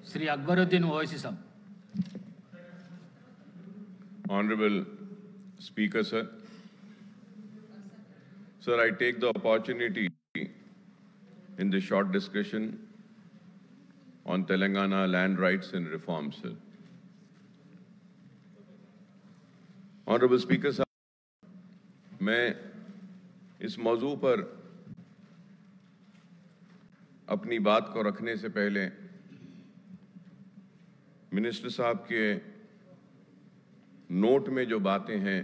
Sri Akbaruddin Owaisi Sahab. Honorable Speaker, sir. Sir, I take the opportunity in this short discussion on Telangana land rights and reforms, sir. Honorable Speaker, sir, मैं इस मौजू पर अपनी बात को रखने से पहले मिनिस्टर साहब के नोट में जो बातें हैं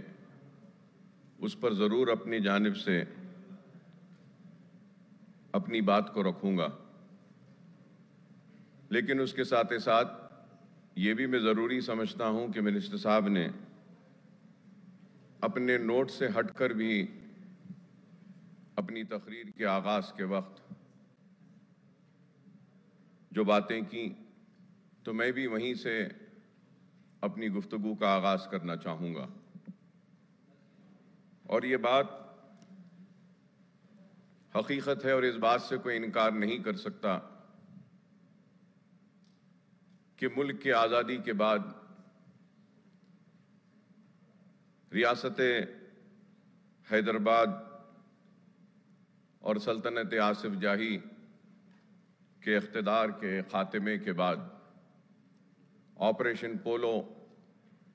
उस पर ज़रूर अपनी जानिब से अपनी बात को रखूंगा, लेकिन उसके साथ ही साथ ये भी मैं ज़रूरी समझता हूं कि मिनिस्टर साहब ने अपने नोट से हटकर भी अपनी तकरीर के आगाज़ के वक्त जो बातें की, तो मैं भी वहीं से अपनी गुफ्तगू का आगाज़ करना चाहूँगा। और ये बात हकीकत है और इस बात से कोई इनकार नहीं कर सकता कि मुल्क की आज़ादी के बाद रियासत हैदराबाद और सल्तनत आसिफ जाही के इख्तिदार के खात्मे के बाद ऑपरेशन पोलो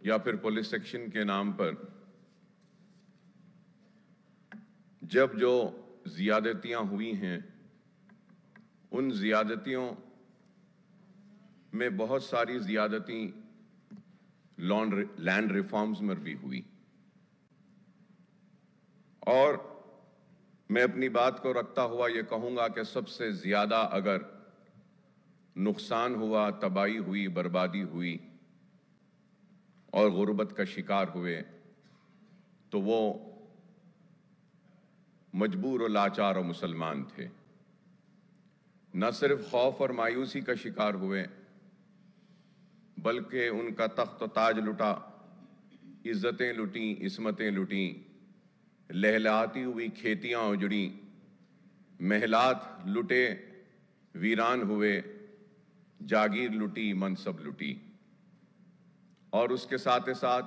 या फिर पुलिस सेक्शन के नाम पर जब जो ज़ियादतियाँ हुई हैं, उन ज़ियादतियों में बहुत सारी ज़ियादती लैंड रिफॉर्म्स में भी हुई। और मैं अपनी बात को रखता हुआ ये कहूँगा कि सबसे ज़्यादा अगर नुकसान हुआ, तबाही हुई, बर्बादी हुई और गुर्बत का शिकार हुए, तो वो मजबूर और लाचार और मुसलमान थे। न सिर्फ खौफ और मायूसी का शिकार हुए, बल्कि उनका तख्त ताज लुटा, इज्जतें लुटी, इस्मतें लुटी, लहलहाती हुई खेतियां उजड़ी, महलात लुटे, वीरान हुए, जागीर लुटी, मनसब लुटी। और उसके साथ ही साथ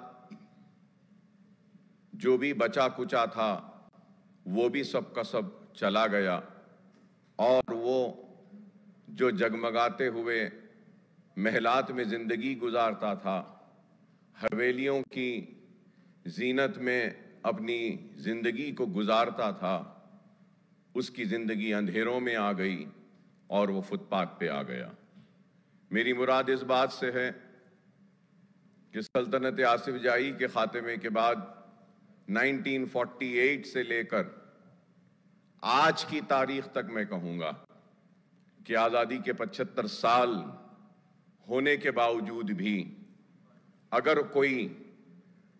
जो भी बचा कुचा था वो भी सब का सब चला गया। और वो जो जगमगाते हुए महलात में ज़िंदगी गुजारता था, हवेलियों की जीनत में अपनी ज़िंदगी को गुजारता था, उसकी ज़िंदगी अंधेरों में आ गई और वो फुटपाथ पे आ गया। मेरी मुराद इस बात से है कि सल्तनत आसिफ जाही के खात्मे के बाद 1948 से लेकर आज की तारीख तक मैं कहूँगा कि आज़ादी के 75 साल होने के बावजूद भी अगर कोई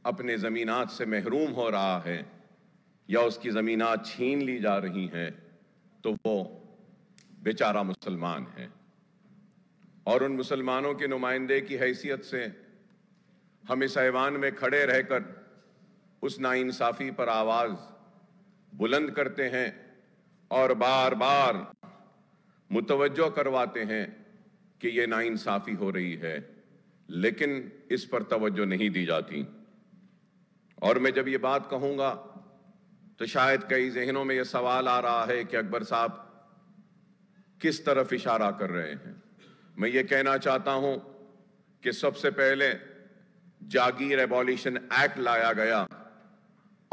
अपने ज़मीनात से महरूम हो रहा है या उसकी ज़मीनात छीन ली जा रही हैं, तो वो बेचारा मुसलमान है। और उन मुसलमानों के नुमाइंदे की हैसियत से हम इस ऐवान में खड़े रहकर उस नाइंसाफ़ी पर आवाज़ बुलंद करते हैं और बार बार मुतवज्जो करवाते हैं कि ये नाइंसाफ़ी हो रही है, लेकिन इस पर तवज्जो नहीं दी जाती। और मैं जब ये बात कहूँगा तो शायद कई जहनों में ये सवाल आ रहा है कि अकबर साहब किस तरफ इशारा कर रहे हैं। मैं ये कहना चाहता हूँ कि सबसे पहले जागीर एबॉलिशन एक्ट लाया गया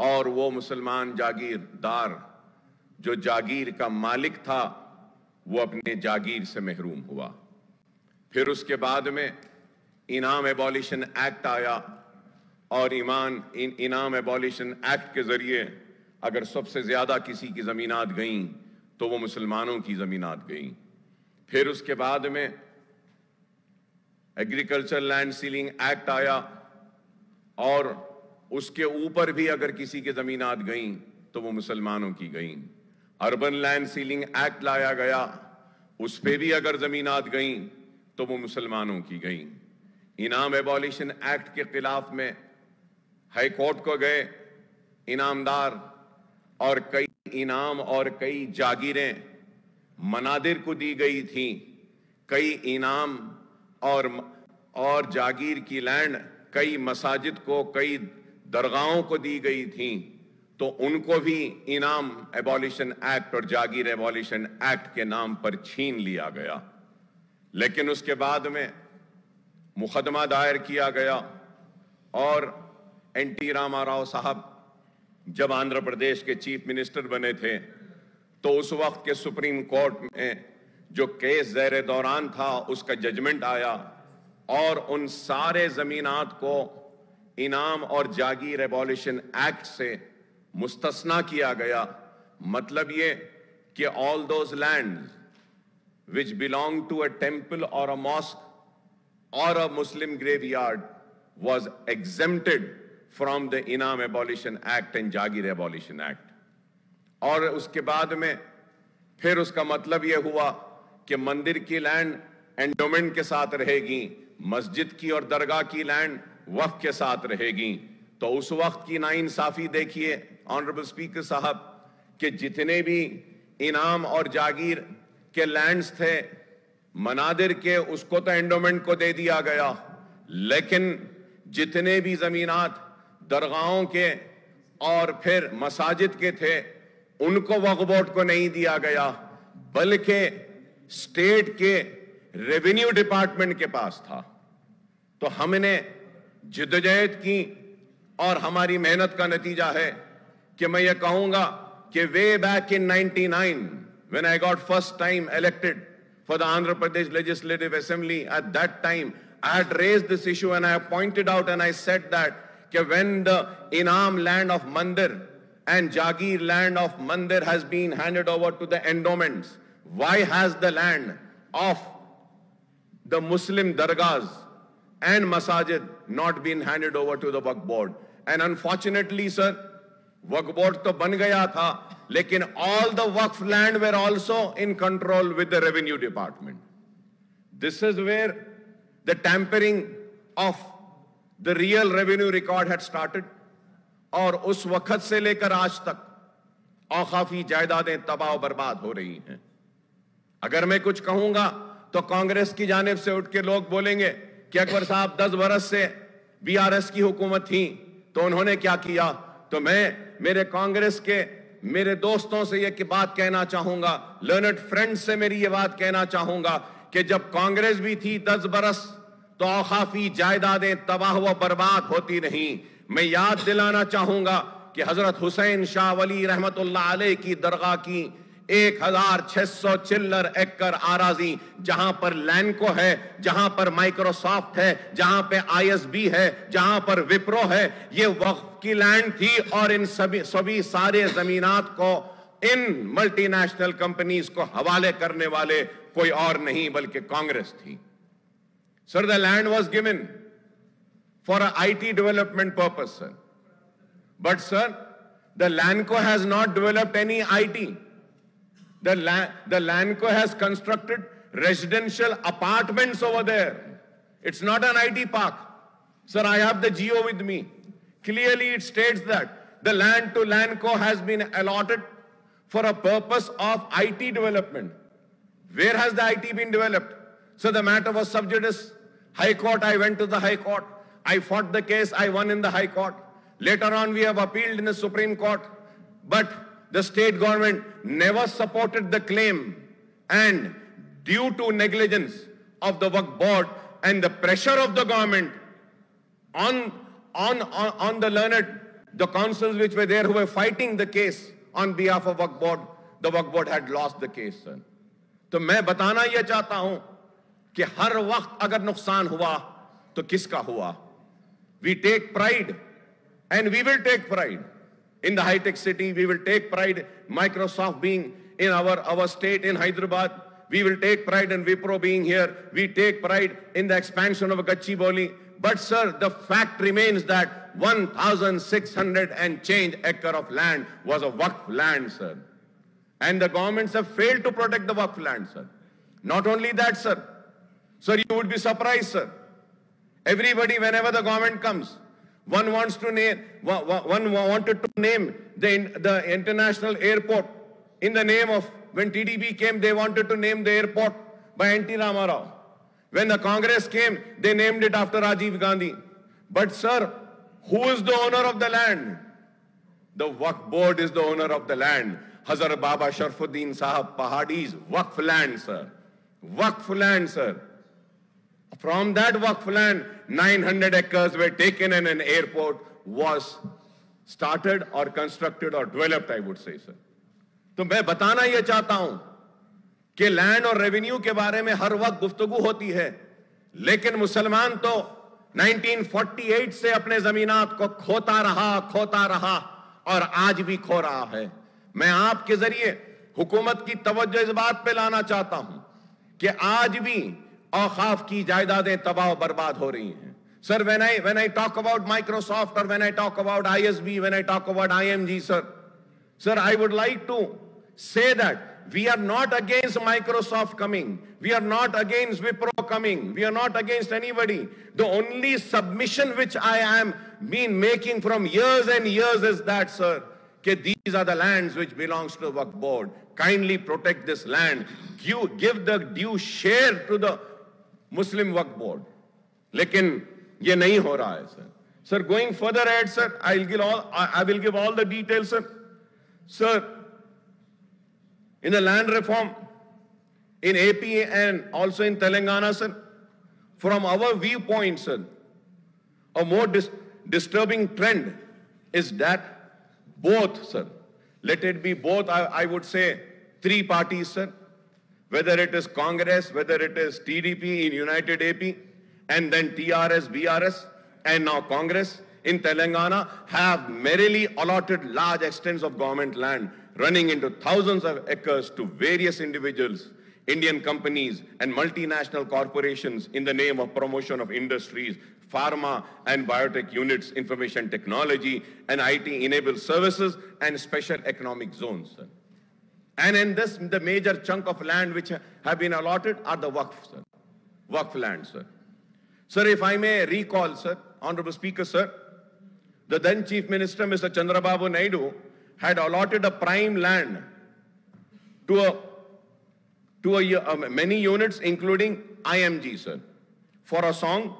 और वो मुसलमान जागीरदार जो जागीर का मालिक था वो अपने जागीर से महरूम हुआ। फिर उसके बाद में इनाम एबॉलिशन एक्ट आया और इनाम एबॉलिशन एक्ट के ज़रिए अगर सबसे ज़्यादा किसी की ज़मीनात गईं तो वो मुसलमानों की ज़मीनात गईं। फिर उसके बाद में एग्रीकल्चर लैंड सीलिंग एक्ट आया और उसके ऊपर भी अगर किसी की ज़मीनात गईं तो वो मुसलमानों की गईं। अर्बन लैंड सीलिंग एक्ट लाया गया, उस पे भी अगर ज़मीनात गईं तो वो मुसलमानों की गईं। इनाम एबॉलिशन एक्ट के खिलाफ में हाई कोर्ट को गए इनामदार और कई इनाम और कई जागीरें मनादिर को दी गई थी, कई इनाम और जागीर की लैंड कई मसाजिद को, कई दरगाहों को दी गई थी, तो उनको भी इनाम एबॉलिशन एक्ट और जागीर एबॉलिशन एक्ट के नाम पर छीन लिया गया। लेकिन उसके बाद में मुकदमा दायर किया गया और एनटी रामाराव साहब जब आंध्र प्रदेश के चीफ मिनिस्टर बने थे तो उस वक्त के सुप्रीम कोर्ट में जो केस ज़ेर दौरान था उसका जजमेंट आया और उन सारे जमीनात को इनाम और जागीर एबॉलिशन एक्ट से मुस्तस्ना किया गया। मतलब ये कि all those lands which belong to a temple or a mosque or a Muslim graveyard was exempted from the Inam Abolition Act and Jagir Abolition Act. और उसके बाद में फिर उसका मतलब यह हुआ कि मंदिर की लैंड एंडोमेंट के साथ रहेगी, मस्जिद की और दरगाह की लैंड वक्फ के साथ रहेगी। तो उस वक्त की नाइंसाफी देखिए ऑनरेबल स्पीकर साहब कि जितने भी इनाम और जागीर के लैंड्स थे मनादिर के, उसको तो एंडोमेंट को दे दिया गया, लेकिन जितने भी जमीनात दरगाहों के और फिर मसाजिद के थे उनको वक्फ बोर्ड को नहीं दिया गया, बल्कि स्टेट के रेवेन्यू डिपार्टमेंट के पास था। तो हमने जिद्दोजहद की और हमारी मेहनत का नतीजा है कि मैं ये कहूंगा कि way back in 99 when I got first time elected for the Andhra Pradesh Legislative Assembly, at that time I had raised this issue and I pointed out and I said that when the Inam land of Mandir and Jagir land of Mandir has been handed over to the endowments, why has the land of the Muslim dargahs and masajid not been handed over to the Waqf board? And unfortunately, sir, Waqf board to ban gaya tha, lekin all the Waqf land were also in control with the revenue department. This is where the tampering of the real revenue record had started. और उस वक्त से लेकर आज तक औकाफी जायदादें तबाह बर्बाद हो रही हैं। अगर मैं कुछ कहूंगा तो कांग्रेस की जानिब से उठ के लोग बोलेंगे कि अकबर साहब 10 बरस से बीआरएस की हुकूमत थी तो उन्होंने क्या किया। तो मैं मेरे कांग्रेस के मेरे दोस्तों से ये बात कहना चाहूंगा, लर्नड फ्रेंड्स से मेरी ये बात कहना चाहूंगा कि जब कांग्रेस भी थी 10 बरस तो औकाफी जायदादें तबाह व बर्बाद होती नहीं। मैं याद दिलाना चाहूंगा कि हजरत हुसैन शाह वली रहमतुल्लाह अलैह की दरगाह की 1600 चिल्लर एकड़ आराजी, जहां पर लैंको है, जहां पर माइक्रोसॉफ्ट है, जहां पे आईएसबी है, जहां पर विप्रो है, ये वक्फ की लैंड थी और इन सभी सारे जमीनात को इन मल्टीनेशनल कंपनीज को हवाले करने वाले कोई और नहीं बल्कि कांग्रेस थी। Sir, the land was given for a IT development purpose, sir. But sir, the LANCO has not developed any IT. The LANCO has constructed residential apartments over there. It's not an IT park. Sir, I have the GO with me. Clearly it states that the land to LANCO has been allotted for a purpose of IT development. Where has the IT been developed? So the matter was sub judice. High Court, I went to the High Court. I fought the case, I won in the High Court. Later on, we have appealed in the Supreme Court. But the state government never supported the claim. And due to negligence of the Waqf board and the pressure of the government on the learned, the councils which were there who were fighting the case on behalf of Waqf board, the Waqf board had lost the case, sir. तो मैं बताना यह चाहता हूं कि हर वक्त अगर नुकसान हुआ तो किसका हुआ। We take pride, and we will take pride in the high-tech city. We will take pride Microsoft being in our state in Hyderabad. We will take pride in Wipro being here. We take pride in the expansion of Gachibowli. But sir, the fact remains that 1,600 and change acre of land was a Waqf land, sir. And the governments have failed to protect the Waqf land, sir. Not only that, sir. Sir, you would be surprised, sir. Everybody, whenever the government comes, one wanted to name the international airport in the name of, when TDP came, they wanted to name the airport by N.T. Rama Rao. When the Congress came, they named it after Rajiv Gandhi. But sir, who is the owner of the land? The Waqf board is the owner of the land. Hazrat Baba Sharfuddin Sahab Pahadi's Waqf land, sir. Waqf land, sir. From that Waqf land, 900 acres were taken and an airport was started or constructed or developed, I would say, sir. तो मैं बताना ये चाहता हूं कि land और revenue के बारे में हर वक्त गुफ्तगू होती है, लेकिन मुसलमान तो 1948 से अपने जमीनात को खोता रहा और आज भी खो रहा है। मैं आपके जरिए हुकूमत की तवज्जो इस बात पे लाना चाहता हूं कि आज भी औकाफ की जायदादें तबाह बर्बाद हो रही हैं। Sir, when I talk about Microsoft or when I talk about ISB, when I talk about IMG, sir, I would like to say that we are not against Microsoft coming. We are not against Wipro coming. We are not against anybody. The only submission which I am been making from years and years is that, sir, that these are the lands which belongs to the Waqf board. Kindly protect this land. Give the due share to the Muslim Waqf board. Lekin ये नहीं हो रहा है, sir. Sir, going further ahead, sir, I will give all the details, sir. Sir, in the land reform in AP and also in Telangana, sir, from our viewpoint, sir, a more disturbing trend is that both, sir, let it be both, I would say, three parties, sir, whether it is Congress, whether it is TDP in United AP, and then TRS, BRS, and now Congress in Telangana have merrily allotted large extents of government land running into thousands of acres to various individuals, Indian companies and multinational corporations in the name of promotion of industries, pharma and biotech units, information technology and IT-enabled services and special economic zones. Sir. And in this, the major chunk of land which have been allotted are the Waqf, sir. Waqf land, sir. Sir, if I may recall, sir, Honorable Speaker, sir, the then Chief Minister, Mr. Chandrababu Naidu, had allotted a prime land to many units, including IMG, sir, for a song.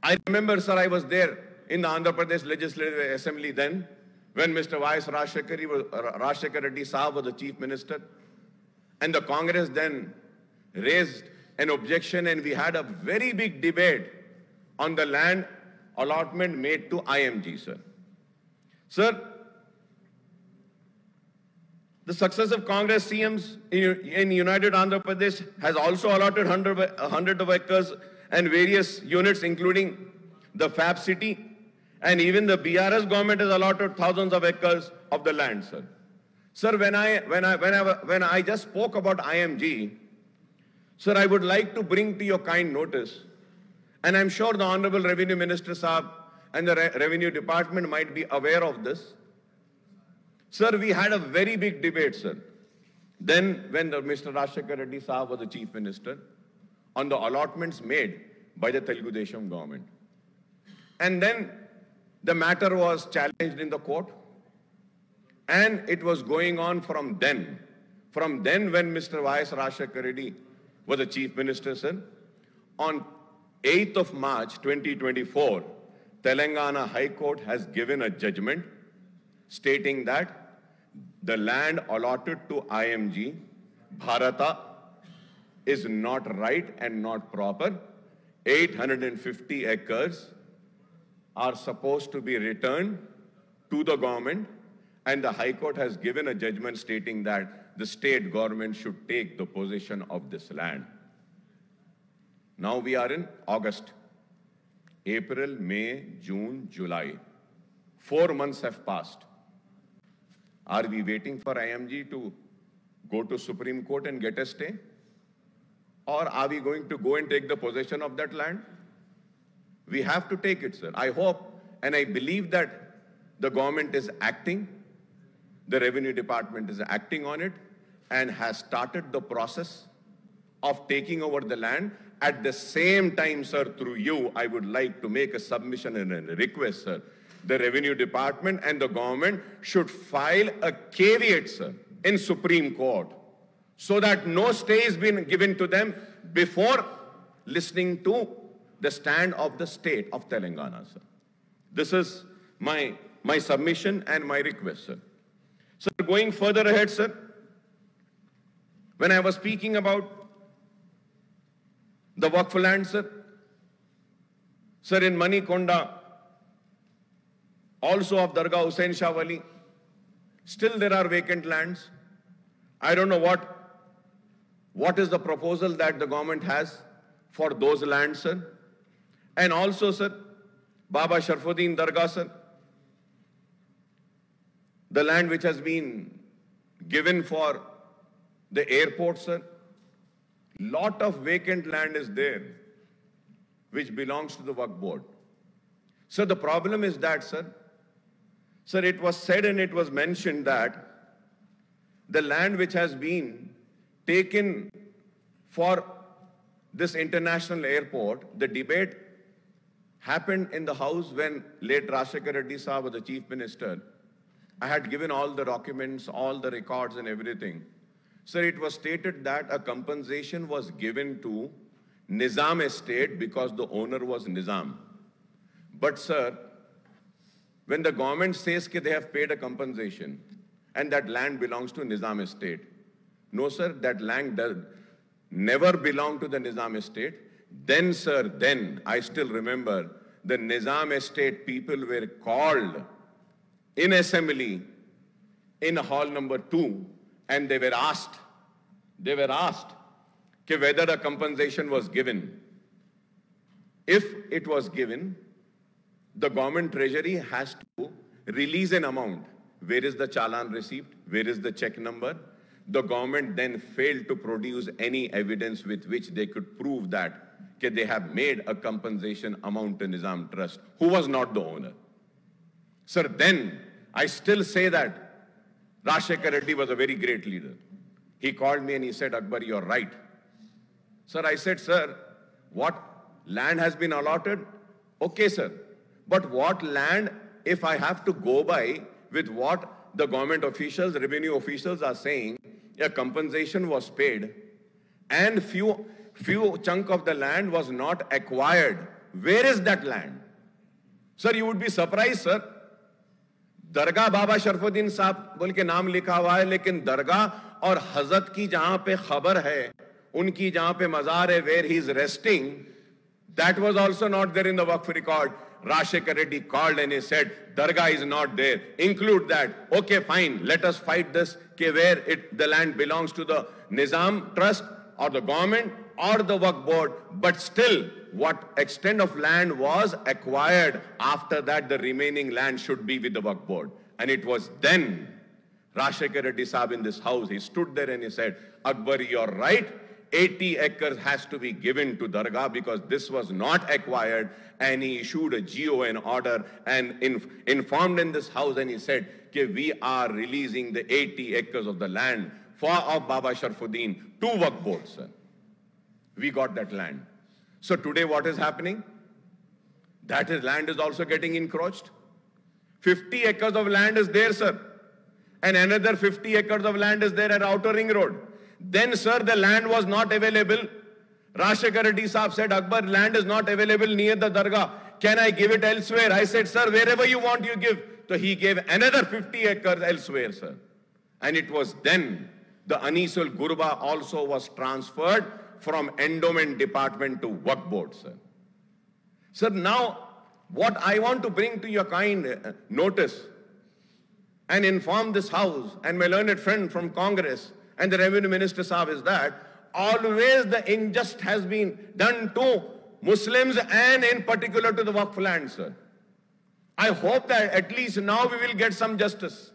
I remember, sir, I was there in the Andhra Pradesh Legislative Assembly then, when Mr. Y.S. Rajshekar Reddy Sahab was the Chief Minister, and the Congress then raised an objection, and we had a very big debate on the land allotment made to IMG, sir. Sir, the successive Congress CMs in United Andhra Pradesh has also allotted 100 of acres and various units, including the Fab City, and even the BRS government has allotted thousands of acres of the land, sir. Sir, when I just spoke about IMG, sir, I would like to bring to your kind notice, and I'm sure the Honorable Revenue Minister Saab and the Revenue Department might be aware of this. Sir, we had a very big debate, sir. Then, when Mr. Rajshekar Reddy Saab was the Chief Minister, on the allotments made by the Telugu Desam government. And then the matter was challenged in the court. And it was going on from then. From then, when Mr. Y.S. Rajshekar Reddy was the Chief Minister, sir, on 8th of March 2024, Telangana High Court has given a judgment stating that the land allotted to IMG, Bharata, is not right and not proper. 850 acres are supposed to be returned to the government, and the High Court has given a judgment stating that the state government should take the possession of this land. Now we are in August. April, May, June, July. 4 months have passed. Are we waiting for IMG to go to Supreme Court and get a stay? Or are we going to go and take the possession of that land? We have to take it, sir. I hope and I believe that the government is acting, the Revenue Department is acting on it, and has started the process of taking over the land. At the same time, sir, through you, I would like to make a submission and a request, sir. The Revenue Department and the government should file a caveat, sir. in Supreme Court so that no stay is been given to them before listening to the stand of the state of Telangana, sir. This is my submission and my request, sir. So going further ahead, sir, when I was speaking about the Waqf land, sir, in Manikonda, also of Dargah Hussain Shah Wali, still there are vacant lands. I don't know what is the proposal that the government has for those lands, sir. And also, sir, Baba Sharfuddin Dargah, sir, the land which has been given for the airport, sir, lot of vacant land is there which belongs to the Waqf board. So the problem is that, sir, it was said and it was mentioned that the land which has been taken for this international airport, the debate happened in the house when late Rajshekar Reddy Saab was the chief minister. I had given all the documents, all the records and everything. Sir, it was stated that a compensation was given to Nizam estate because the owner was Nizam. But sir, when the government says that they have paid a compensation and that land belongs to Nizam estate, no sir, that land never belonged to the Nizam estate. Then sir, I still remember the Nizam estate people were called in assembly in hall number 2 and they were asked whether a compensation was given. If it was given, the government treasury has to release an amount. Where is the challan receipt? Where is the check number? The government then failed to produce any evidence with which they could prove that they have made a compensation amount to Nizam Trust, who was not the owner. Sir, then I still say that Rajshekar Reddy was a very great leader. He called me and he said, Akbar, you're right. Sir, I said, sir, what land has been allotted? Okay, sir. But what land, if I have to go by with what the government officials, revenue officials are saying, a compensation was paid and few chunk of the land was not acquired. Where is that land? Sir, you would be surprised, sir. दरगाह बाबा शरफुद्दीन साहब बोल के नाम लिखा हुआ है, लेकिन दरगाह और हजरत की जहां पे खबर है, उनकी जहां पे मजार है, where he is resting, that was also not there in the Waqf record. Rajshekar Reddy called and he said, Dargah is not there. Include that. Okay, fine. Let us fight this. Where the land belongs to the Nizam Trust or the government or the Waqf board. But still, what extent of land was acquired, after that the remaining land should be with the Waqf board. And it was then Rajshekar Reddy Saab in this house, he stood there and he said, Akbar, you're right. 80 acres has to be given to Dargah because this was not acquired, and he issued a GO and order and informed in this house, and he said, okay, we are releasing the 80 acres of the land of Baba Sharfuddin to Waqf board, sir. We got that land. So today what is happening? That land is also getting encroached. 50 acres of land is there, sir. And another 50 acres of land is there at Outer Ring Road. Then, sir, the land was not available. Rajshekar Reddy Saab said, Akbar, land is not available near the Dargah. Can I give it elsewhere? I said, sir, wherever you want, you give. So he gave another 50 acres elsewhere, sir. And it was then the Anisul Gurba also was transferred from endowment department to Waqf board, sir. Sir, now what I want to bring to your kind notice and inform this house and my learned friend from Congress and the Revenue Minister Saab is that always the injustice has been done to Muslims and in particular to the Waqf land, sir. I hope that at least now we will get some justice.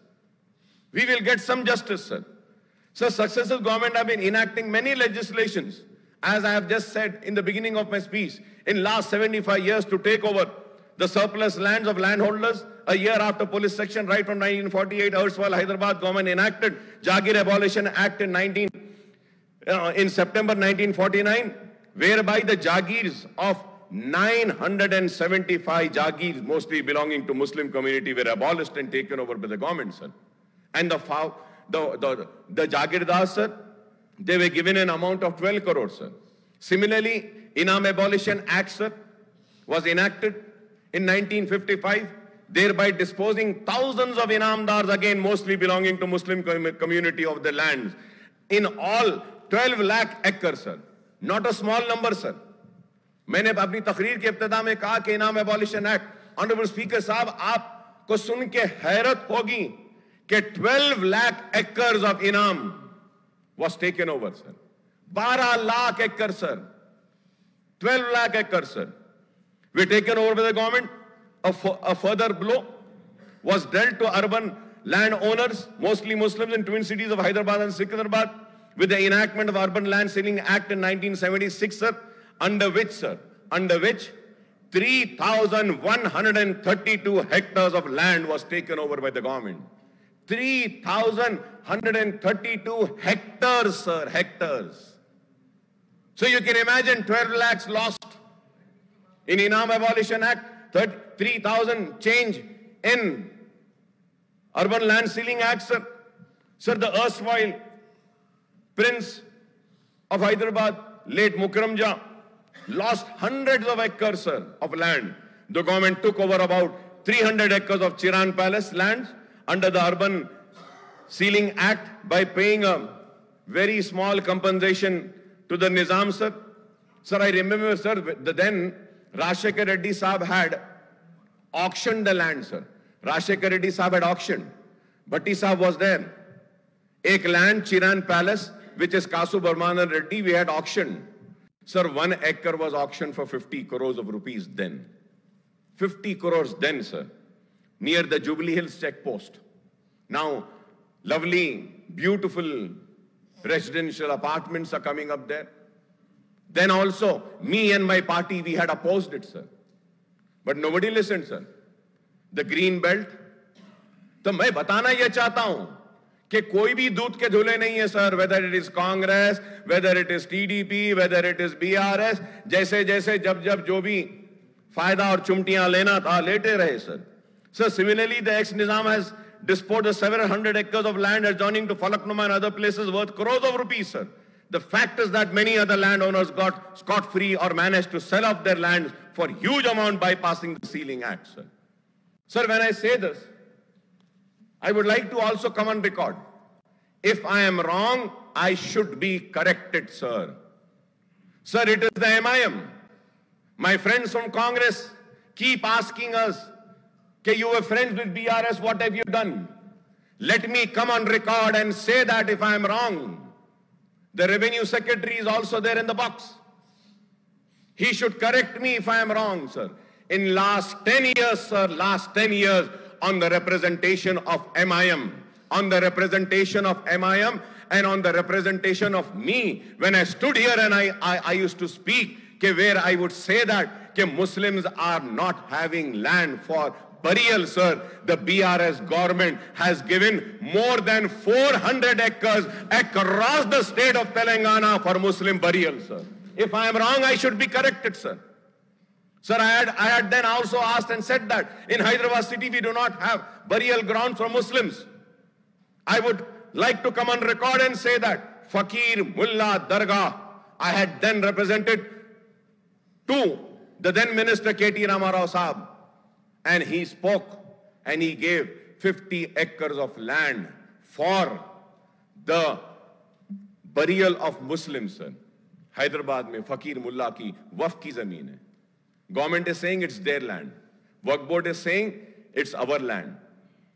We will get some justice, sir. So successive government have been enacting many legislations, as I have just said in the beginning of my speech, in last 75 years to take over the surplus lands of landholders. A year after police section right from 1948, erstwhile Hyderabad government enacted Jagir Abolition Act in September 1949, whereby the Jagirs of 975 Jagirs, mostly belonging to Muslim community, were abolished and taken over by the government, sir. And the Jagirdars, sir, they were given an amount of 12 crores, sir. Similarly, Inam Abolition Act, sir, was enacted in 1955, thereby disposing thousands of inamdars, again mostly belonging to Muslim community of the lands, in all 12 lakh acres, sir. Not a small number, sir. मैंने अपनी तकरीर के इब्तिदा में कहा कि इनाम abolition act, honourable speaker साहब, आपको सुन के हैरत होगी कि 12 lakh acres of Inam was taken over, sir. 12 lakh acres, sir. 12 lakh acres, sir. Were taken over by the government. A further blow was dealt to urban landowners, mostly Muslims, in twin cities of Hyderabad and Secunderabad, with the enactment of Urban Land Ceiling Act in 1976, sir, under which 3,132 hectares of land was taken over by the government. 3,132 hectares, sir, hectares. So you can imagine 12 lakhs lost in Inam Abolition Act, 3,000 change in Urban Land Ceiling Act, sir. Sir, the erstwhile Prince of Hyderabad, late Mukram Jah, lost hundreds of acres, sir, of land. The government took over about 300 acres of Chiran Palace lands under the Urban Ceiling Act by paying a very small compensation to the Nizam, sir. Sir, I remember, sir, the then Rajshekhar Reddy Saab had auctioned the land, sir. Rajshekhar Reddy Saab had auctioned. Bhatti Saab was there. Ek land, Chiran Palace, which is Kasu Barman Reddy, we had auctioned. Sir, 1 acre was auctioned for 50 crores of rupees then. 50 crores then, sir, near the Jubilee Hills checkpost. Now, lovely, beautiful residential apartments are coming up there. Then also, me and my party, we had opposed it, sir. But nobody listened, sir. The green belt. तो मैं बताना ये चाहता हूं कि कोई भी दूध के धुले नहीं है, sir. Whether it is Congress, whether it is TDP, whether it is BRS, जैसे जैसे जब जो भी फायदा और चुमटियां लेना था, लेटे रहे, sir. So similarly, the ex-Nizam has disposed of 700 acres of land adjoining to Falaknuma and other places worth crores of rupees, sir. The fact is that many other landowners got scot-free or managed to sell off their lands for huge amount bypassing the Ceiling Act, sir. Sir, when I say this, I would like to also come on record. If I am wrong, I should be corrected, sir. Sir, it is the MIM. My friends from Congress keep asking us, okay, you were friends with BRS, what have you done? Let me come on record and say that if I am wrong. The Revenue Secretary is also there in the box. He should correct me if I am wrong, sir. In last 10 years, sir, last 10 years, on the representation of MIM, on the representation of MIM and on the representation of me, when I stood here and I used to speak, where I would say that Muslims are not having land for burial, sir. The BRS government has given more than 400 acres across the state of Telangana for Muslim burial, sir. If I am wrong, I should be corrected, sir. Sir, I had then also asked and said that in Hyderabad city we do not have burial grounds for Muslims. I would like to come on record and say that Fakir Mullah Dargah, I had then represented to the then Minister K.T. Ramarao Saab, and he spoke and he gave 50 acres of land for the burial of Muslims, sir. Hyderabad mein Fakir Mullah ki waqf ki zameen hai. Government is saying it's their land. Waqf board is saying it's our land.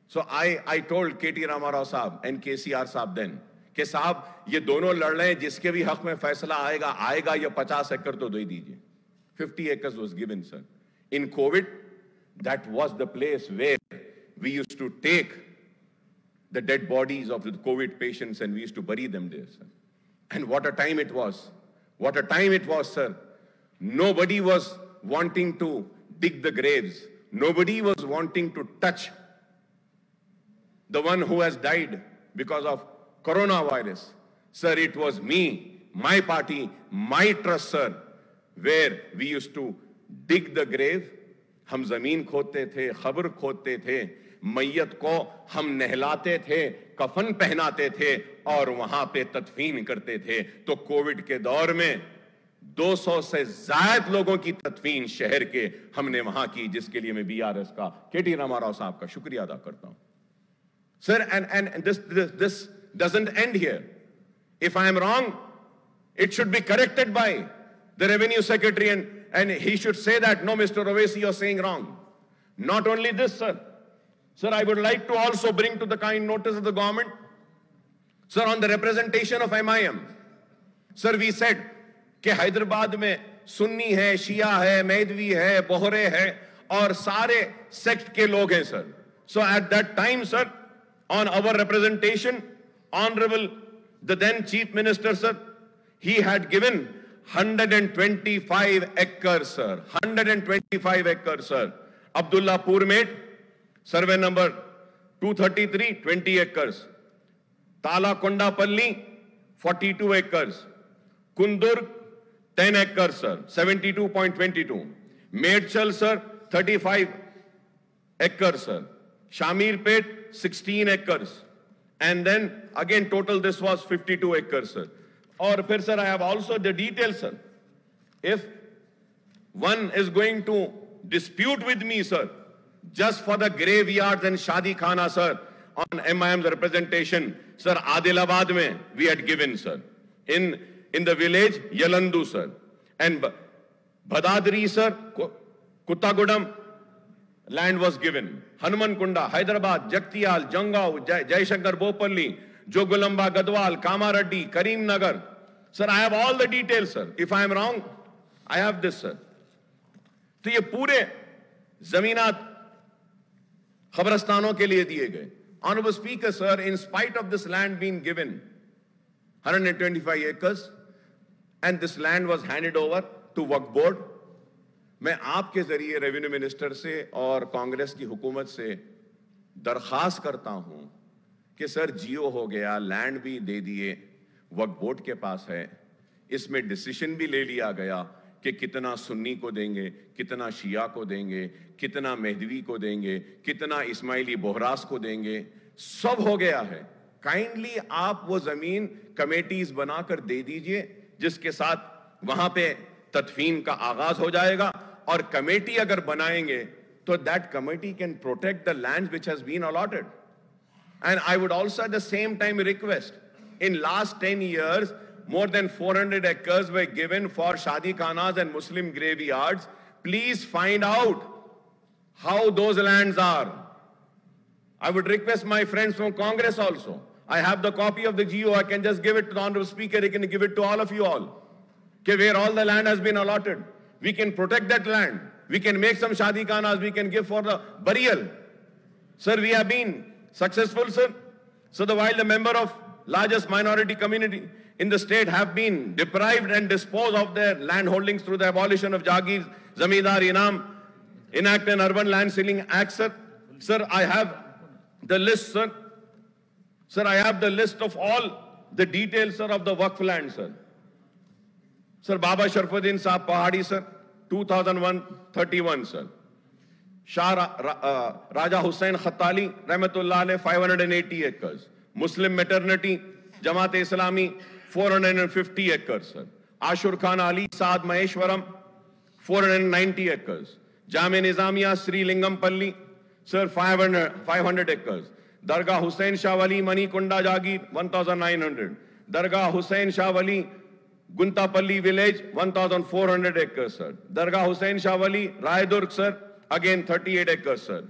So I told K.T. Ramarao Saab and KCR Saab then, कि साहब ये दोनों लड़ रहे हैं, जिसके भी हक में फैसला आएगा ये 50 एकड़ तो दे दीजिए. 50 acres was given, sir. In COVID, that was the place where we used to take the dead bodies of the COVID patients and we used to bury them there, sir. And what a time it was. What a time it was, sir. Nobody was wanting to dig the graves. Nobody was wanting to touch the one who has died because of coronavirus. Sir, it was me, my party, my trust, sir, where we used to dig the grave. हम जमीन खोदते थे, खबर खोदते थे, मैयत को हम नहलाते थे, कफन पहनाते थे और वहां पे तदफीन करते थे। तो कोविड के दौर में 200 से ज्यादा लोगों की तदफीन शहर के हमने वहां की, जिसके लिए मैं बीआरएस का केटी रामाराव साहब का शुक्रिया अदा करता हूं। Sir, and this doesn't end here. If I am wrong, it should be corrected by the Revenue Secretary, and he should say that, no, Mr. Owaisi, you're saying wrong. Not only this, sir. Sir, I would like to also bring to the kind notice of the government, sir, on the representation of MIM. Sir, we said कि हैदराबाद में सुन्नी है, शिया है, मैदवी है, बोहरे है और सारे sect के लोग हैं, sir. So at that time, sir, on our representation, Honorable the then Chief Minister, sir, he had given 125 acres, sir. 125 acres, sir. Abdullahpur Med, survey number 233, 20 acres. Talakondapalli, 42 acres. Kundur, 10 acres, sir. 72.22. Medchal, sir, 35 acres, sir. Shamirpet, 16 acres. And then again total this was 52 acres, sir. Or फिर sir, I have also the details, sir. If one is going to dispute with me, sir, just for the graveyards and Shadi Khana, sir, on MIM's representation, sir, Adilabad mein we had given, sir. In the village Yalandu, sir. And Bhadadri, sir, Kuttagudam, land was given. Hanuman Kunda, Hyderabad, Jaktiyal, Jangao, Jaishankar Bopalli, Jogulamba, Gadwal, Kamareddy, Karim Nagar. Sir, I have all the details, sir. If I am wrong, I have this, sir. तो ये पूरे जमीनात खबरस्तानों के लिए दिए गए. Honorable Speaker, sir, in spite of this land being given 125 acres and this land was handed over to Waqf Board, मैं आपके जरिए रेवेन्यू मिनिस्टर से और कांग्रेस की हुकूमत से दरखास्त करता हूं कि सर जियो हो गया, लैंड भी दे दिए, वक्फ बोर्ड के पास है, इसमें डिसीजन भी ले लिया गया कि कितना सुन्नी को देंगे, कितना शिया को देंगे, कितना मेहदवी को देंगे, कितना इस्माइली बोहरास को देंगे, सब हो गया है. काइंडली आप वो जमीन कमेटीज बनाकर दे दीजिए जिसके साथ वहां पे तदफीन का आगाज हो जाएगा. और कमेटी अगर बनाएंगे तो that committee can protect the land which has been allotted. And I would also at the same time request, in last 10 years more than 400 acres were given for Shadi Khanas and Muslim graveyards. Please find out how those lands are. I would request my friends from Congress also. I have the copy of the GO. I can just give it to the Honorable Speaker. He can give it to all of you all. Okay, where all the land has been allotted. We can protect that land. We can make some Shadi Khanas. We can give for the burial. Sir, we have been successful, sir. So while the member of largest minority community in the state have been deprived and disposed of their land holdings through the abolition of Jagir, Zamindar, Inam, Enact an Urban Land Ceiling Act, sir. Sir, I have the list, sir. Sir, I have the list of all the details, sir, of the Waqf land, sir. Sir, Baba Sharfuddin Saab Pahadi, sir, 2001-31, sir. Shah Raja Hussain Khattali, Rahmatullah alayh, 580 acres. Muslim Maternity, Jamaat Islami, 450 acres, sir. Ashur Khan Ali Saad Maheshwaram, 490 acres. Jami Nizamiya Sri Lingampalli, sir, 500 acres. Dargah Hussain Shah Wali Manikunda Jagir, 1,900. Dargah Hussain Shah Wali Guntapalli village, 1,400 acres, sir. Dargah Hussain Shah Wali Raidurg, sir, again 38 acres, sir.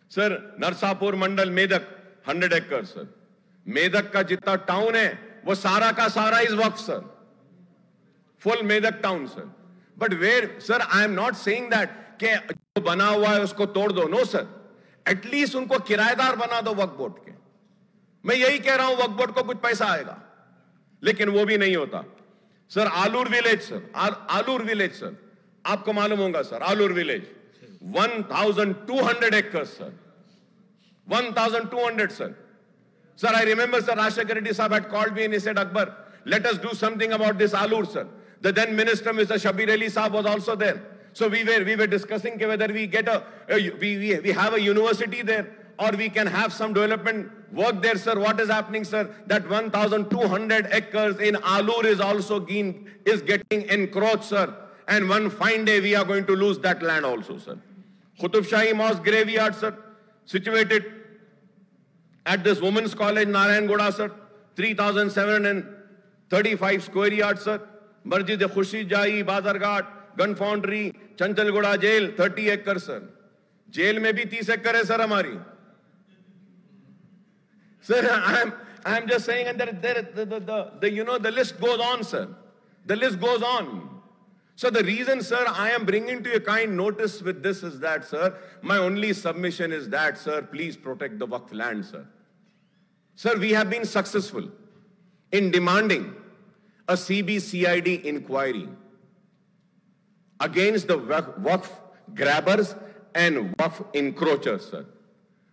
Sir, Narsapur Mandal Medak, 100 acres, sir. Medak का जितना town है वो सारा का सारा is Waqf, sir. Full Medak town, sir. But where, sir, I am not saying that कि जो बना हुआ है उसको तोड़ दो. नो सर, एटलीस्ट उनको किराएदार बना दो वक्फ बोर्ड के. मैं यही कह रहा हूं, वक्फ बोर्ड को कुछ पैसा आएगा, लेकिन वो भी नहीं होता. Sir, Alur village, sir, Alur village, sir, आपको मालूम होगा sir, Alur village 1,200 acres, sir. 1,200, sir. Sir, I remember, sir, Rashekar Reddy Sahab had called me and he said, Akbar, let us do something about this Alur, sir. The then minister, Mr. Shabir Ali Sahab, was also there. So we were discussing whether we get we have a university there or we can have some development work there, sir. What is happening, sir? That 1,200 acres in Alur is also getting encroached, sir. And one fine day we are going to lose that land also, sir. Qutub Shahi Mosque graveyard, sir, situated at this women's college, Narayangoda, sir, 3,735 square yards, sir. Masjid Khurshid Jahi, Bazarghat, Gun Foundry, Chanchalgoda jail, 30 acres, sir. Jail में भी 30 acre है, sir, हमारी. Sir, I'm just saying, and the list goes on, sir. The list goes on. So the reason, sir, I am bringing to your kind notice with this is that, sir, my only submission is that, sir, please protect the Waqf land, sir. Sir, we have been successful in demanding a CBCID inquiry against the Waqf grabbers and Waqf encroachers, sir.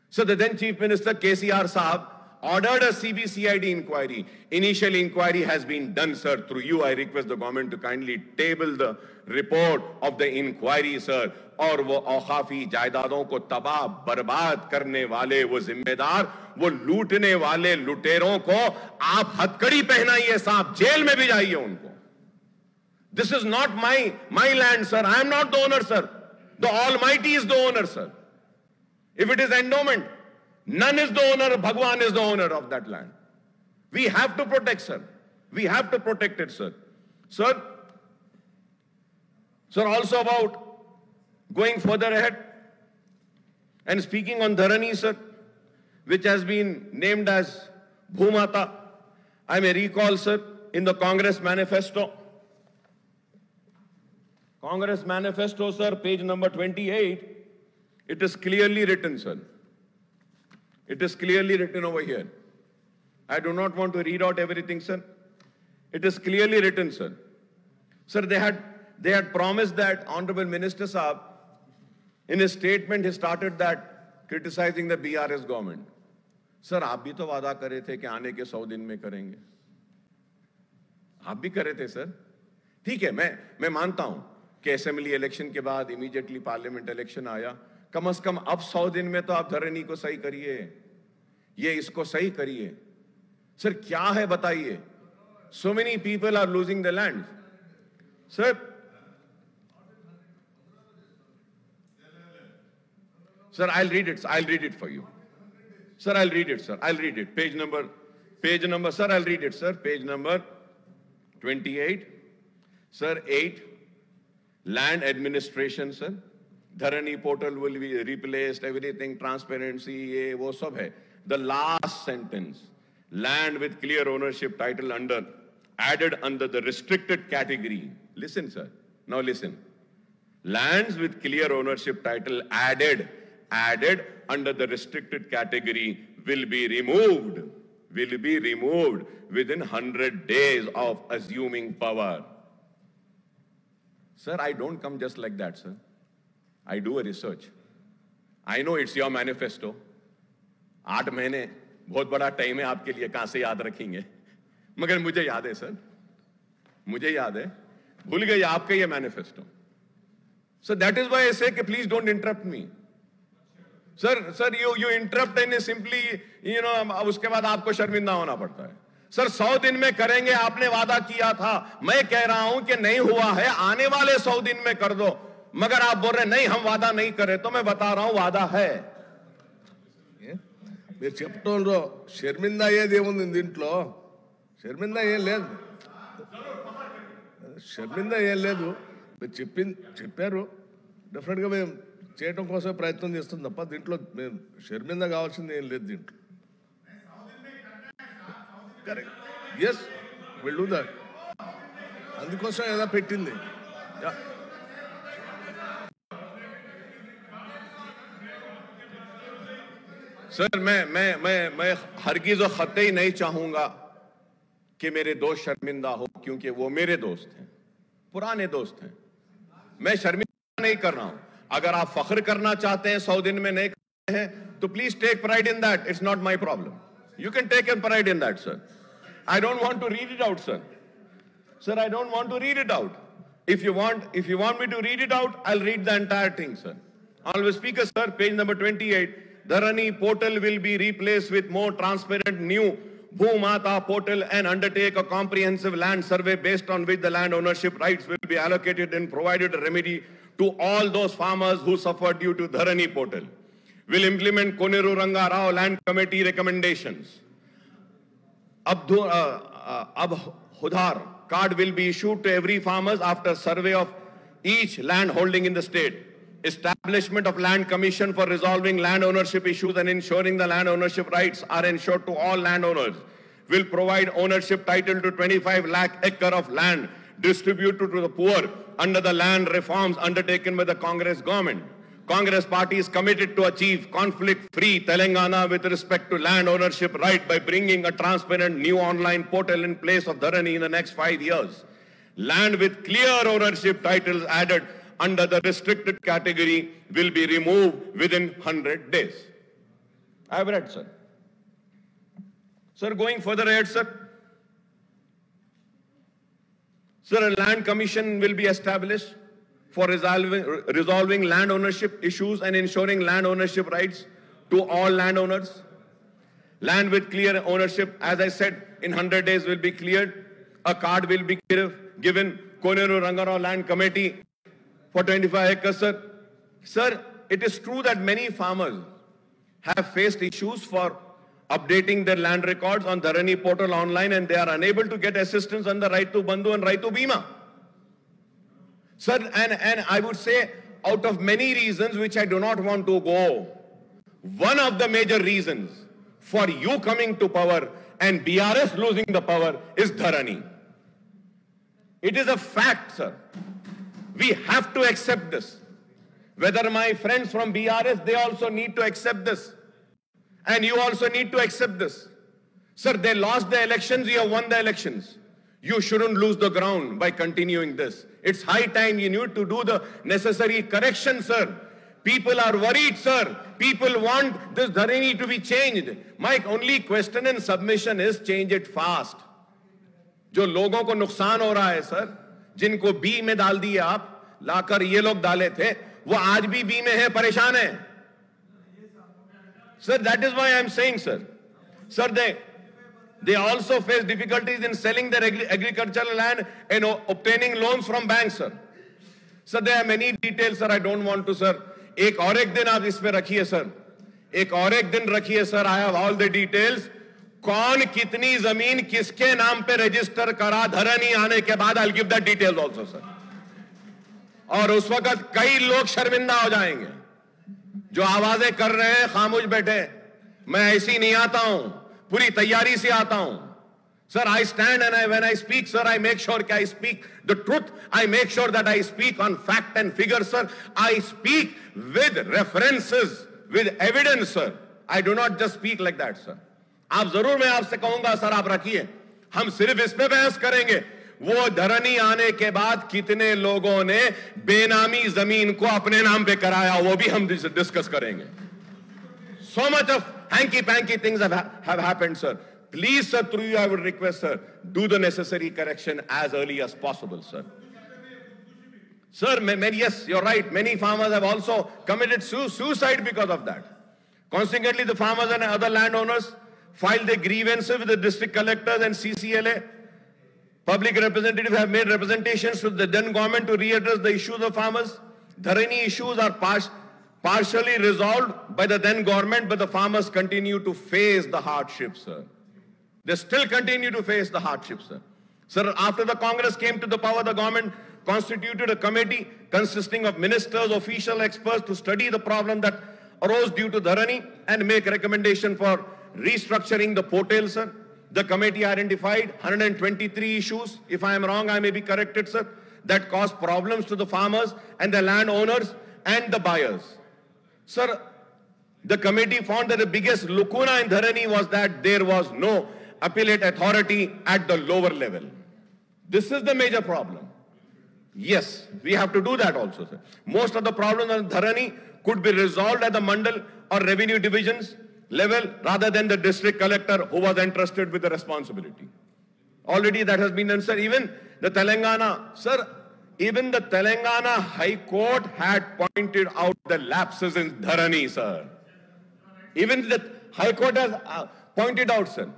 So the then Chief Minister KCR Saab ordered a CBCID inquiry. Initial inquiry has been done, sir. Through you, I request the government to kindly table the report of the inquiry, sir. और वो औखाफी जायदादों को तबाह बर्बाद करने वाले वो जिम्मेदार, वो लूटने वाले लुटेरों को आप हथकड़ी पहनाइए साहब, जेल में भी जाइए उनको. This is not my land, sir. I am not the owner, sir. The Almighty is the owner, sir. If it is endowment, none is the owner, Bhagwan is the owner of that land. We have to protect, sir. We have to protect it, sir. Sir, also about going further ahead and speaking on Dharani, sir, which has been named as Bhumata. I may recall, sir, in the Congress manifesto, sir, page number 28, it is clearly written, sir. It is clearly written over here. I do not want to read out everything, sir. It is clearly written, sir. Sir, they had promised that Honorable Minister Saab, in his statement, he started that criticizing the BRS government. Sir, आप भी तो वादा करे थे कि आने के 100 दिन में करेंगे. आप भी करे थे, सर. ठीक है, मैं मानता हूं कि असेंबली इलेक्शन के बाद इमीडिएटली पार्लियामेंट इलेक्शन आया. कम से कम अब 100 दिन में तो आप धरनी को सही करिए, ये इसको सही करिए. सर क्या है बताइए. So many people are losing the land. Sir, I'll read it for you. Sir, I'll read it, sir. I'll read it. Page number, sir, I'll read it, sir. Page number 28. Sir, 8. Land administration, sir. Dharani portal will be replaced, everything, transparency, ye, wo sab hai. The last sentence, land with clear ownership title added under the restricted category. Listen, sir. Now listen. Lands with clear ownership title added under the restricted category will be removed within 100 days of assuming power. Sir, I don't come just like that, sir. I do a research. I know it's your manifesto. 8 महीने बहुत बड़ा time है आपके लिए, कहां से याद रखेंगे. मगर मुझे याद है, सर, मुझे याद है. भूल गए आपके ये manifesto. So that is why I say, please don't interrupt me. Sir, you interrupt and simply, उसके बाद आपको शर्मिंदा होना पड़ता है. सर 100 दिन में करेंगे, आपने वादा किया था. मैं कह रहा हूं कि नहीं हुआ है, आने वाले 100 दिन में कर दो. मगर आप बोल रहे नहीं, हम वादा नहीं करे. तो मैं बता रहा हूं वादा है. మీరు చెప్తుండ్రో షర్మిందా అయ్యేది ఏముంది దీంట్లో. షర్మిందా ఏం లేదు, షర్మిందా ఏం లేదు. మీరు చెప్పారు, డెఫినెట్గా మేము చేయడం కోసం ప్రయత్నం చేస్తుంది తప్ప దీంట్లో మేము షర్మిందా కావాల్సింది ఏం లేదు దీంట్లో. Correct, yes, will do that. అందుకోసం ఏదో పెట్టింది. सर मैं हरगिज़ और खतई नहीं चाहूंगा कि मेरे दोस्त शर्मिंदा हो, क्योंकि वो मेरे दोस्त हैं, पुराने दोस्त हैं. मैं शर्मिंदा नहीं कर रहा हूं. अगर आप फख्र करना चाहते हैं 100 दिन में नहीं करते हैं तो please take pride in that. It's not my problem. You can take an pride in that, sir. I don't want to read it out, sir. Sir, I don't want to read it out. If you want me to read it out, I'll read the entire thing, sir. Honorable Speaker, sir, page number 28. Dharani portal will be replaced with more transparent new Bhumata portal and undertake a comprehensive land survey based on which the land ownership rights will be allocated and provided a remedy to all those farmers who suffered due to Dharani portal. Will implement Koneru Ranga Rao Land Committee recommendations. Abhudhar card will be issued to every farmer after survey of each land holding in the state. Establishment of land commission for resolving land ownership issues and ensuring the land ownership rights are ensured to all landowners. Will provide ownership title to 25 lakh acre of land distributed to the poor under the land reforms undertaken by the Congress government. Congress party is committed to achieve conflict-free Telangana with respect to land ownership right by bringing a transparent new online portal in place of Dharani in the next 5 years. Land with clear ownership titles added under the restricted category will be removed within 100 days. I have read, sir. Sir, going further ahead, sir. Sir, a land commission will be established for resolving land ownership issues and ensuring land ownership rights to all landowners. Land with clear ownership, as I said, in 100 days will be cleared. A card will be given. Koneru Ranga Rao Land Committee for 25 acres, sir. Sir, it is true that many farmers have faced issues for updating their land records on Dharani portal online and they are unable to get assistance on the Right to Bandhu and Right to Bima. Sir, and I would say out of many reasons which I do not want to go, one of the major reasons for you coming to power and BRS losing the power is Dharani. It is a fact, sir. We have to accept this. Whether my friends from BRS, they also need to accept this. And you also need to accept this. Sir, they lost the elections, you have won the elections. You shouldn't lose the ground by continuing this. It's high time you need to do the necessary correction, sir. People are worried, sir. People want this Dharani to be changed. My only question and submission is change it fast. जो लोगों को नुकसान हो रहा है, sir, जिनको B में डाल दिए आप, लाकर ये लोग डाले थे, वो आज भी बी में है, परेशान है. Sir, that is why I am saying, sir. Sir, they also face difficulties in selling their agricultural land and obtaining loans from banks, sir. Sir, there are many details, sir. I don't want to, sir. एक और एक दिन आप इस पे रखिए, sir. एक और एक दिन रखिए, sir. I have all the details. कौन कितनी जमीन किसके नाम पे रजिस्टर करा धरनी आने के बाद I'll give that details also, sir. और उस वक्त कई लोग शर्मिंदा हो जाएंगे जो आवाजें कर रहे हैं खामोश बैठे. मैं ऐसी नहीं आता हूं, पूरी तैयारी से आता हूं. Sir, I stand and when I speak, sir, I make sure that I speak the truth. I make sure that I speak on fact and figures, sir. I speak with references, with evidence, sir. I do not just speak like that, sir. आप जरूर, मैं आपसे कहूंगा, sir, आप रखिए. हम सिर्फ इस पे बहस करेंगे. वो धरनी आने के बाद कितने लोगों ने बेनामी जमीन को अपने नाम पे कराया, वो भी हम डिस्कस करेंगे. So much of hanky-panky things have happened, sir. Please, sir, through you, I would request, sir, do the necessary correction as early as possible, sir. Sir, yes, you're right. Many farmers have also committed suicide because of that. Consequently, the farmers and other landowners filed their grievances with the district collectors and CCLA. Public representatives have made representations to the then government to readdress the issues of farmers. Dharani issues are partially resolved by the then government, but the farmers continue to face the hardships, sir. They still continue to face the hardships, sir. Sir, after the Congress came to the power, the government constituted a committee consisting of ministers, official experts to study the problem that arose due to Dharani and make recommendation for restructuring the portal, sir. The committee identified 123 issues, if I am wrong, I may be corrected, sir, that caused problems to the farmers and the landowners and the buyers. Sir, the committee found that the biggest lacuna in Dharani was that there was no appellate authority at the lower level. This is the major problem. Yes, we have to do that also, sir. Most of the problems on Dharani could be resolved at the mandal or revenue divisions level rather than the district collector who was entrusted with the responsibility. Already that has been done, sir. Even the Telangana, sir, even the Telangana High Court had pointed out the lapses in Dharani, sir. Even the High Court has pointed out, sir,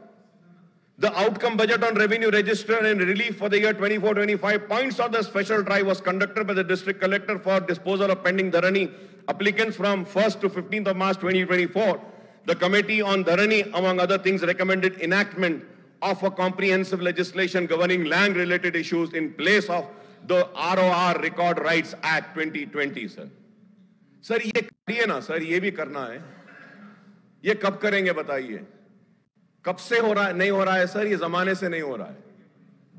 the outcome budget on revenue register and relief for the year 24-25 points out the special drive was conducted by the district collector for disposal of pending Dharani applicants from 1st to 15th of March 2024. The committee on Dharani, among other things, recommended enactment of a comprehensive legislation governing land-related issues in place of the ROR Record Rights Act 2020, sir. Sir, ये करिए ना, sir, ये भी करना है. ये कब करेंगे बताइए? कब से हो रहा है? नहीं हो रहा है सर, ये जमाने से नहीं हो रहा है.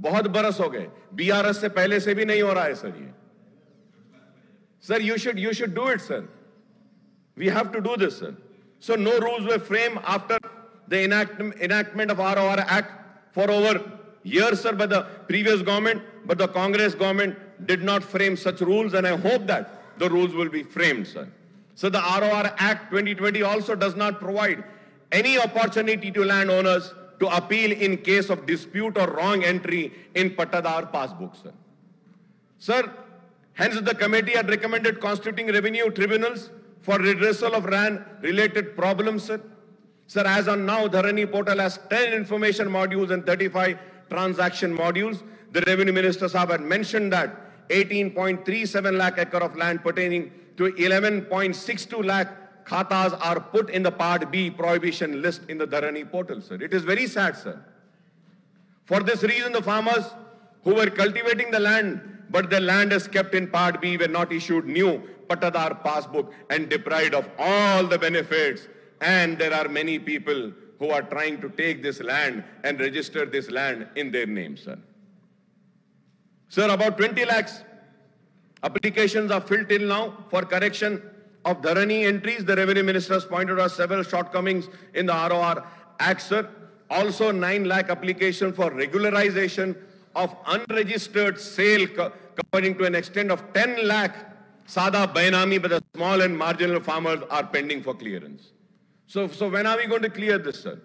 बहुत बरस हो गए. BRS से पहले से भी नहीं हो रहा है सर ये. Sir, you should do it, sir. We have to do this, sir. So no rules were framed after the enactment of ROR Act for over years, sir, by the previous government, but the Congress government did not frame such rules, and I hope that the rules will be framed, sir. So the ROR Act 2020 also does not provide any opportunity to landowners to appeal in case of dispute or wrong entry in Pattadar passbook, sir. Sir, hence the committee had recommended constituting revenue tribunals for redressal of land-related problems, sir. Sir, as on now, Dharani portal has 10 information modules and 35 transaction modules. The Revenue Minister Sahab had mentioned that 18.37 lakh acre of land pertaining to 11.62 lakh khatas are put in the Part B prohibition list in the Dharani portal, sir. It is very sad, sir. For this reason, the farmers who were cultivating the land, but their land is kept in Part B, were not issued new Pattadar passbook and deprived of all the benefits. And there are many people who are trying to take this land and register this land in their name, sir. Sir, about 20 lakhs applications are filled till now for correction of Dharani entries. The Revenue Minister has pointed out several shortcomings in the ROR Act, sir. Also 9 lakh applications for regularization of unregistered sale covering to an extent of 10 lakh Sada Bainami by the small and marginal farmers are pending for clearance. So when are we going to clear this, sir?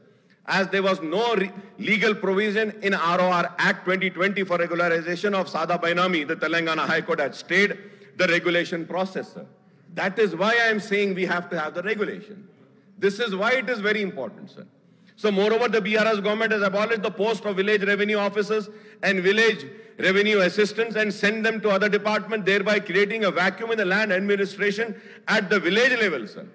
As there was no legal provision in ROR Act 2020 for regularization of Sada Bainami, the Telangana High Court had stayed the regulation process, sir. That is why I am saying we have to have the regulation. This is why it is very important, sir. So moreover, the BRS government has abolished the post of village revenue officers and village revenue assistants and sent them to other departments, thereby creating a vacuum in the land administration at the village level, sir.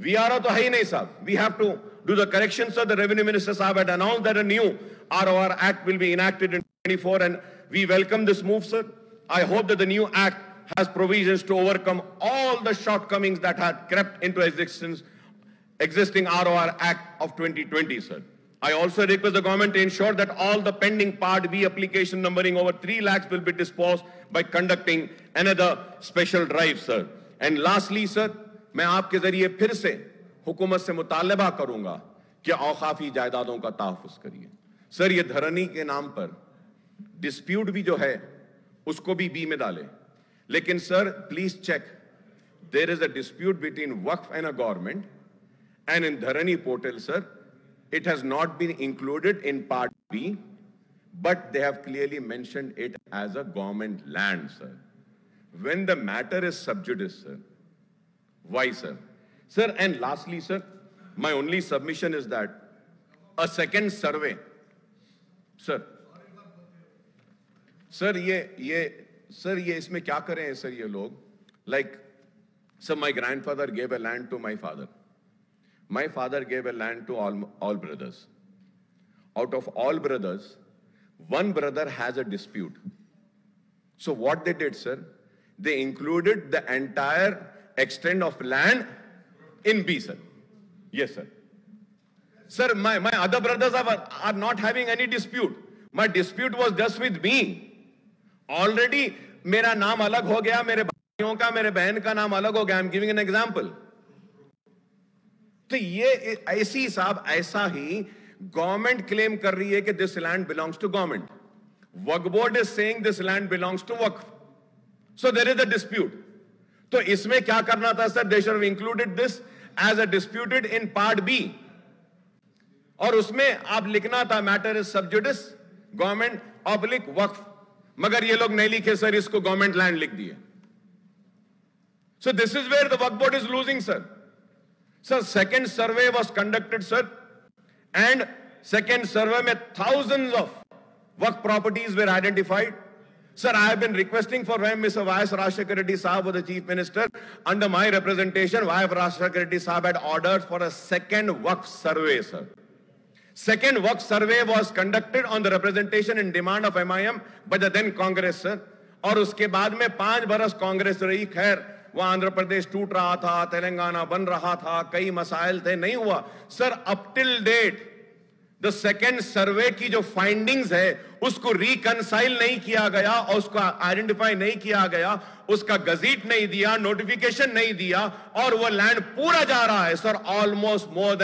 VRO to hai nahi, sir. We have to do the correction, sir. The Revenue Minister Sahab had announced that a new ROR Act will be enacted in 24, and we welcome this move, sir. I hope that the new Act has provisions to overcome all the shortcomings that had crept into existing ROR Act of 2020, sir. I also request the government to ensure that all the pending Part B application numbering over 3 lakhs will be disposed by conducting another special drive, sir. And lastly, sir, मैं आपके जरिए फिर से हुकूमत से मुतालबा करूंगा कि औकाफी जायदादों का तहफ़्फ़ुज़ करिए. सर, ये धरनी के नाम पर डिस्प्यूट भी जो है उसको भी बी में डालें. लेकिन sir, please check, there is a dispute between Waqf and a government, and in Dharani portal, sir, it has not been included in Part B, but they have clearly mentioned it as a government land, sir. When the matter is sub judice, sir, why, sir? Sir, and lastly, sir, my only submission is that a second survey, sir, ये इसमें क्या करें sir ये लोग? Like, sir, my grandfather gave a land to my father. My father gave a land to all brothers. Out of all brothers, one brother has a dispute. So what they did, sir, they included the entire extent of land in B, sir. Yes, sir. Sir, my other brothers are not having any dispute. My dispute was just with me. Already, मेरा नाम अलग हो गया, मेरे भाइयों का, मेरे बहन का नाम अलग हो गया. I'm giving an example. तो ये ऐसी साहब ऐसा ही गवर्नमेंट क्लेम कर रही है कि this land belongs to government. Waqf board is saying this land belongs to Waqf. So there is a dispute. तो इसमें क्या करना था सर? They should have included this as a disputed in part B, और उसमें आप लिखना था मैटर इज सब जुडिस गवर्नमेंट ऑब्लिक वक्फ. मगर ये लोग नहीं लिखे सर, इसको गवर्नमेंट लैंड लिख दिए. So this is where the Waqf board is losing, sir. Sir, second survey was conducted, sir, and second survey में thousands of work properties were identified. Sir, I have been requesting for when Mr. Y.S. Rajshekar Reddy Sahab was the Chief Minister. Under my representation, Y.S. Rajshekar Reddy Sahab had ordered for a second work survey, sir. Second work survey was conducted on the representation and demand of MIM by the then Congress, sir. और उसके बाद में 5 बरस कांग्रेस रही। खैर, वहां आंध्र प्रदेश टूट रहा था, तेलंगाना बन रहा था, कई मसाइल थे, नहीं हुआ। Sir, up till date the second survey की जो फाइंडिंग्स है उसको रिकंसाइल नहीं किया गया और उसको आइडेंटिफाई नहीं किया गया, उसका गजीट नहीं दिया, नोटिफिकेशन नहीं दिया, और वो लैंड पूरा जा रहा है। Sir, almost more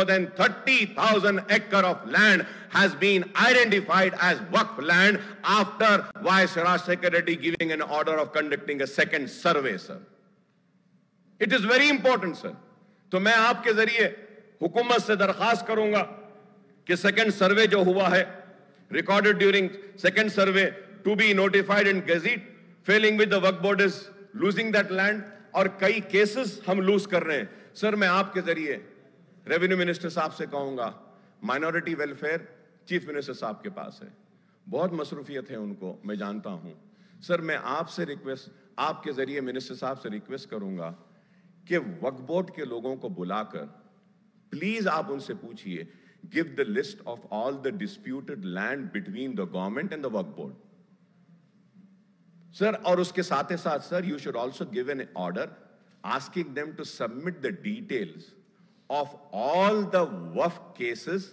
than 30,000 acre of land has been identified as Waqf land after Y.S. Rajshekar Reddy giving an order of conducting a second survey, sir. It is very important, sir. तो मैं आपके जरिए हुकूमत से दरखास्त करूंगा कि second सर्वे जो हुआ है, recorded during second survey, to be notified in gazette, failing with the Waqf board is losing that land, और कई केसेस हम लूज कर रहे हैं। सर, मैं आपके जरिए रेवेन्यू मिनिस्टर साहब से कहूंगा, माइनॉरिटी वेलफेयर चीफ मिनिस्टर साहब के पास है, बहुत मसरूफियत है उनको, मैं जानता हूं। सर, मैं आपसे रिक्वेस्ट, आपके जरिए मिनिस्टर साहब से रिक्वेस्ट करूंगा कि वक्फ बोर्ड के लोगों को बुलाकर प्लीज आप उनसे पूछिए, give the list of all the disputed land between the government and the Waqf board. Sir, और उसके साथ ही साथ, sir, you should also give an order asking them to submit the details of all the Waqf cases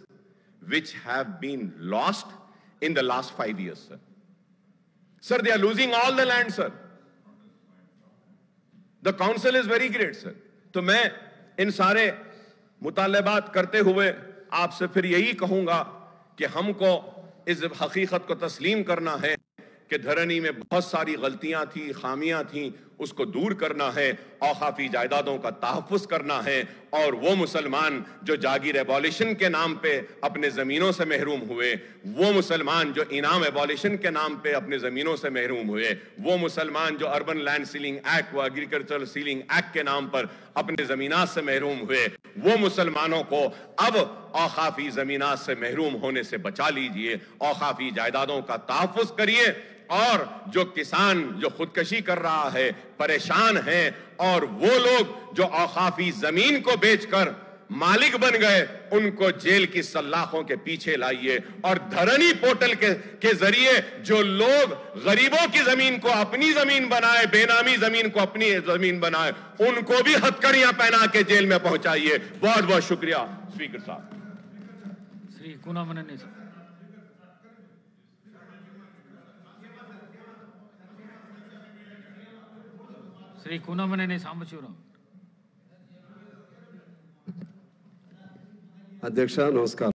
which have been lost in the last 5 years, sir. Sir, they are losing all the land, sir. The council is very great, sir. तो मैं इन सारे मुतालबात करते हुए आपसे फिर यही कहूंगा कि हमको इस हकीकत को तस्लीम करना है कि धरनी में बहुत सारी गलतियां थी, खामियां थी, उसको दूर करना है, औकाफी जायदादों का तहफ़्फ़ुज़ करना है, और वो मुसलमान जो जागीर एबॉलिशन के नाम पे अपने ज़मीनों से महरूम हुए, वो मुसलमान जो इनाम एबॉलिशन के नाम पे अपने ज़मीनों से महरूम हुए, वो मुसलमान जो अर्बन लैंड सीलिंग एक्ट व एग्रीकल्चरल सीलिंग एक्ट के नाम पर अपने ज़मीनात से महरूम हुए, वो मुसलमानों को अब औकाफी ज़मीनात से महरूम होने से बचा लीजिए, औकाफी जायदादों का तहफ़्फ़ुज़ करिए, और जो किसान जो खुदकशी कर रहा है, परेशान है, और वो लोग जो औकाफी जमीन को बेचकर मालिक बन गए, उनको जेल की सलाखों के पीछे लाइए, और धरनी पोर्टल के जरिए जो लोग गरीबों की जमीन को अपनी जमीन बनाए, बेनामी जमीन को अपनी जमीन बनाए, उनको भी हथकड़ियां पहना के जेल में पहुंचाइए। बहुत बहुत शुक्रिया स्पीकर साहब। श्री कुनामने श्री कुनामने सांबशिवराव। अध्यक्ष नमस्कार।